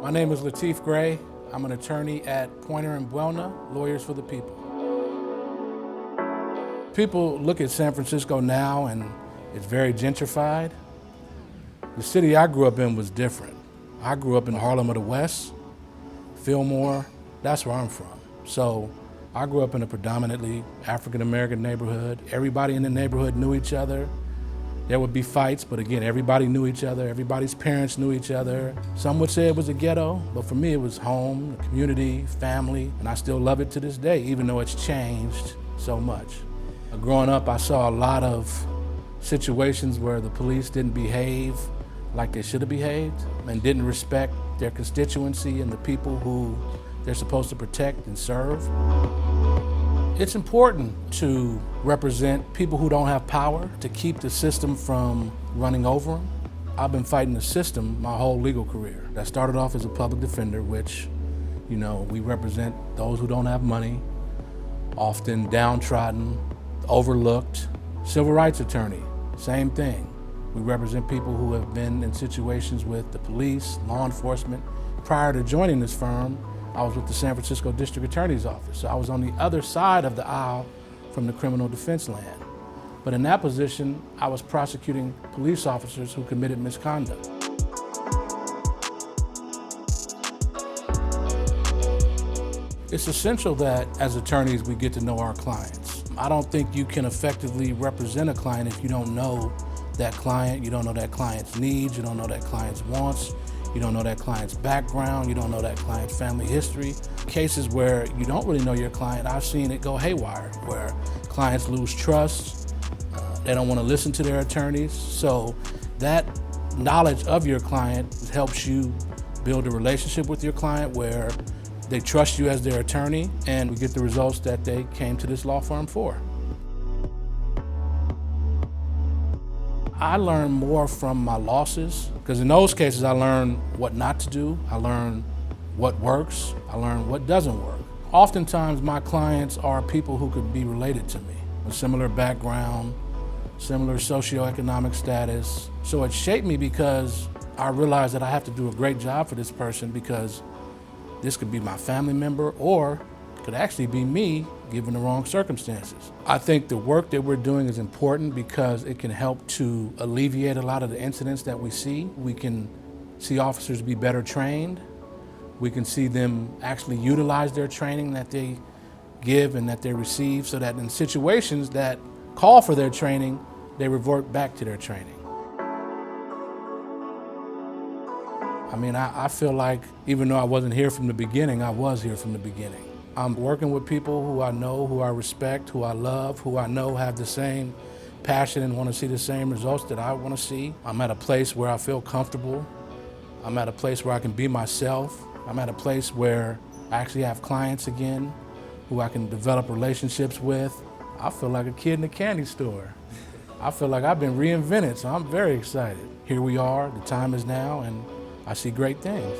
My name is Lateef Gray. I'm an attorney at Pointer and Buelna, Lawyers for the People. People look at San Francisco now and it's very gentrified. The city I grew up in was different. I grew up in Harlem of the West, Fillmore, that's where I'm from. So I grew up in a predominantly African-American neighborhood. Everybody in the neighborhood knew each other. There would be fights, but again, everybody knew each other. Everybody's parents knew each other. Some would say it was a ghetto, but for me it was home, community, family, and I still love it to this day, even though it's changed so much. Growing up, I saw a lot of situations where the police didn't behave like they should have behaved and didn't respect their constituency and the people who they're supposed to protect and serve. It's important to represent people who don't have power, to keep the system from running over them. I've been fighting the system my whole legal career. I started off as a public defender, which, we represent those who don't have money, often downtrodden, overlooked. Civil rights attorney, same thing. We represent people who have been in situations with the police, law enforcement. Prior to joining this firm, I was with the San Francisco District Attorney's Office. So I was on the other side of the aisle from the criminal defense land. But in that position, I was prosecuting police officers who committed misconduct. It's essential that as attorneys, we get to know our clients. I don't think you can effectively represent a client if you don't know that client, you don't know that client's needs, you don't know that client's wants, you don't know that client's background, you don't know that client's family history. Cases where you don't really know your client, I've seen it go haywire, where clients lose trust, they don't want to listen to their attorneys. So that knowledge of your client helps you build a relationship with your client where they trust you as their attorney, and we get the results that they came to this law firm for. I learn more from my losses, because in those cases I learn what not to do, I learn what works, I learn what doesn't work. Oftentimes my clients are people who could be related to me, a similar background, similar socioeconomic status. So it shaped me because I realized that I have to do a great job for this person, because this could be my family member or could actually be me given the wrong circumstances. I think the work that we're doing is important because it can help to alleviate a lot of the incidents that we see. We can see officers be better trained. We can see them actually utilize their training that they give and that they receive, so that in situations that call for their training, they revert back to their training. I feel like even though I wasn't here from the beginning, I was here from the beginning. I'm working with people who I know, who I respect, who I love, who I know have the same passion and want to see the same results that I want to see. I'm at a place where I feel comfortable. I'm at a place where I can be myself. I'm at a place where I actually have clients again, who I can develop relationships with. I feel like a kid in a candy store. I feel like I've been reinvented, so I'm very excited. Here we are, the time is now, and I see great things.